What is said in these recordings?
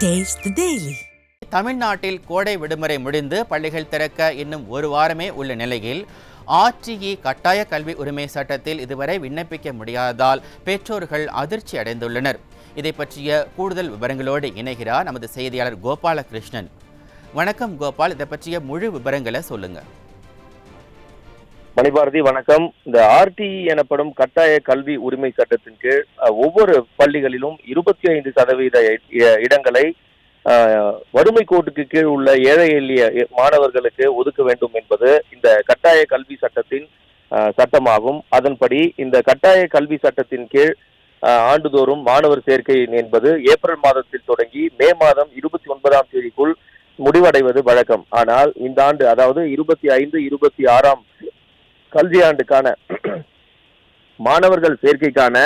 Taste the Daily. தமிழ்நாட்டில் கோடை விடுமுறை முடிந்து பள்ளிகள் திறக்க இன்னும் ஒரு வாரமே உள்ள நிலையில் RTE கட்டாய கல்வி உரிமை சட்டத்தில் இதுவரை விண்ணப்பிக்க முடியாததால் பெற்றோர்கள் அதிர்ச்சி அடைந்துள்ளனர். இதை பற்றிய கூடுதல் விவரங்களோடு இணைகிறார் நமது செய்தியாளர் கோபாலகிருஷ்ணன். வணக்கம் கோபால், இதை பற்றிய முழு விவரங்களை சொல்லுங்க. மணிபாரதி வணக்கம். இந்த RTE எனப்படும் கட்டாய கல்வி உரிமை சட்டத்தின் கீழ் ஒவ்வொரு பள்ளிகளிலும் 25% இடங்களை வறுமை கோட்டுக்கு கீழ் உள்ள ஏழை எளிய மாணவர்களுக்கு ஒதுக்க வேண்டும் என்பது இந்த கட்டாய கல்வி சட்டத்தின் சட்டமாகும். அதன்படி இந்த கட்டாய கல்வி சட்டத்தின் கீழ் ஆண்டுதோறும் மாணவர் சேர்க்கை என்பது ஏப்ரல் மாதத்தில் தொடங்கி மே மாதம் 29ஆம் தேதிக்குள் முடிவடைவது வழக்கம். ஆனால் இந்த ஆண்டு, அதாவது 25-26ஆம் கல்வியாண்டுக்கான மாணவர்கள் சேர்க்கைக்கான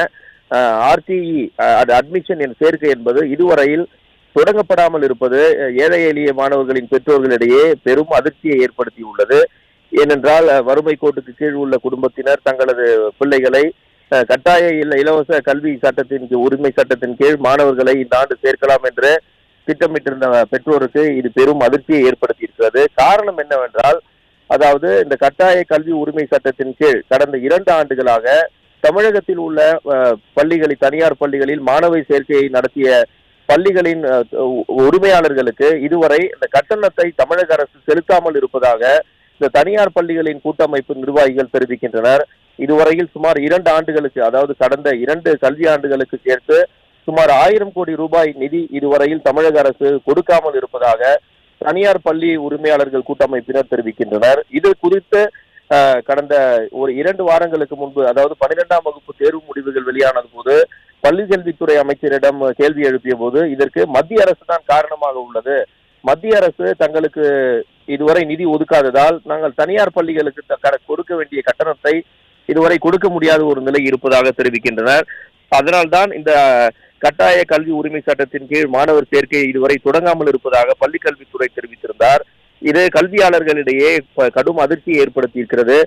RTE அட்மிஷன் சேர்க்கை என்பது இதுவரையில் தொடங்கப்படாமல் இருப்பது ஏழை எளிய மாணவர்களின் பெற்றோர்களிடையே பெரும் அதிர்ச்சியை ஏற்படுத்தியுள்ளது. ஏனென்றால் வறுமை கோட்டுக்கு கீழ் உள்ள குடும்பத்தினர் தங்களது பிள்ளைகளை கட்டாய இலவச கல்வி சட்டத்தின் உரிமை சட்டத்தின் கீழ் மாணவர்களை இந்த ஆண்டு சேர்க்கலாம் என்று திட்டமிட்டிருந்த பெற்றோருக்கு இது பெரும் அதிர்ச்சியை ஏற்படுத்தியிருக்கிறது. காரணம் என்னவென்றால், அதாவது இந்த கட்டாய கல்வி உரிமை சட்டத்தின் கீழ் கடந்த 2 ஆண்டுகளாக தமிழகத்தில் உள்ள பள்ளிகளில், தனியார் பள்ளிகளில் மாணவர் சேர்க்கையை நடத்திய பள்ளிகளின் உரிமையாளர்களுக்கு இதுவரை இந்த கட்டணத்தை தமிழக அரசு செலுத்தாமல் இருப்பதாக இந்த தனியார் பள்ளிகளின் கூட்டமைப்பு நிர்வாகிகள் தெரிவிக்கின்றனர். இதுவரையில் சுமார் 2 ஆண்டுகளுக்கு, அதாவது கடந்த 2 கல்வி ஆண்டுகளுக்கு சேர்த்து சுமார் 1000 கோடி ரூபாய் நிதி இதுவரையில் தமிழக அரசு கொடுக்காமல் இருப்பதாக தனியார் பள்ளி உரிமையாளர்கள் கூட்டமைப்பினர் தெரிவிக்கின்றனர். இது குறித்து கடந்த ஒரு 2 வாரங்களுக்கு முன்பு, அதாவது 12ஆம் வகுப்பு தேர்வு முடிவுகள் வெளியானது போது பள்ளிக்கல்வித்துறை அமைச்சரிடம் கேள்வி எழுப்பிய போது இதற்கு மத்திய அரசு தான் காரணமாக உள்ளது, மத்திய அரசு தங்களுக்கு இதுவரை நிதி ஒதுக்காததால் நாங்கள் தனியார் பள்ளிகளுக்கு கொடுக்க வேண்டிய கட்டணத்தை இதுவரை கொடுக்க முடியாத ஒரு நிலை இருப்பதாக தெரிவிக்கின்றனர். அதனால்தான் இந்த கட்டாய கல்வி உரிமை சட்டத்தின் கீழ் மாணவர் சேர்க்கை இதுவரை தொடங்காமல் இருப்பதாக பள்ளிக்கல்வித்துறை தெரிவித்திருந்தார். இது கல்வியாளர்களிடையே கடும் அதிர்ச்சியை ஏற்படுத்தியிருக்கிறது.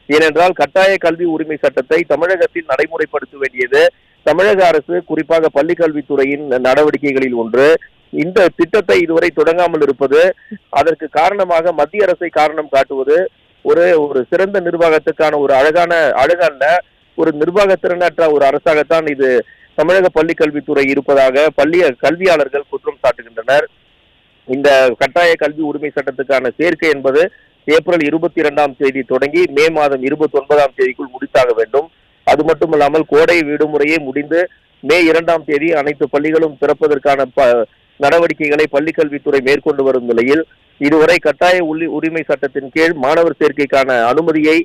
ஏனென்றால் கட்டாய கல்வி உரிமை சட்டத்தை தமிழகத்தில் நடைமுறைப்படுத்த வேண்டியது தமிழக அரசு, குறிப்பாக பள்ளிக்கல்வித்துறையின் நடவடிக்கைகளில் ஒன்று. இந்த திட்டத்தை இதுவரை தொடங்காமல் இருப்பது, அதற்கு காரணமாக மத்திய அரசை காரணம் காட்டுவது ஒரு சிறந்த நிர்வாகத்துக்கான ஒரு அழகல்ல, ஒரு நிர்வாக திறனற்ற ஒரு அரசாகத்தான் இது தமிழக பள்ளிக்கல்வித்துறை இருப்பதாக கல்வியாளர்கள் குற்றம் சாட்டுகின்றனர். இந்த கட்டாய கல்வி உரிமை சட்டத்துக்கான சேர்க்கை என்பது ஏப்ரல் 22ஆம் தேதி தொடங்கி மே மாதம் 29ஆம் தேதிக்குள் முடித்தாக வேண்டும். அது மட்டுமல்லாமல் கோடை விடுமுறையே முடிந்து மே 2ஆம் தேதி அனைத்து பள்ளிகளும் திறப்பதற்கான நடவடிக்கைகளை பள்ளிக்கல்வித்துறை மேற்கொண்டு வரும் நிலையில் இதுவரை கட்டாய உரிமை சட்டத்தின் கீழ் மாணவர் சேர்க்கைக்கான அனுமதியை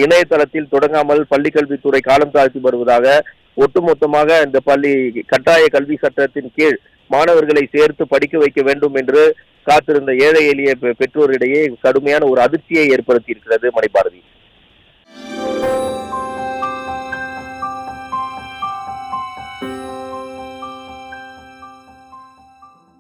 இணையதளத்தில் தொடங்காமல் பள்ளிக்கல்வித்துறை காலம் தாழ்த்தி வருவதாக, ஒட்டுமொத்தமாக இந்த கட்டாய கல்வி சட்டத்தின் கீழ் மாணவர்களை சேர்த்து படிக்க வைக்க வேண்டும் என்று காத்திருந்த ஏழை எளிய பெற்றோரிடையே கடுமையான ஒரு அதிர்ச்சியை ஏற்படுத்தி இருக்கிறது. மணிபாரதி.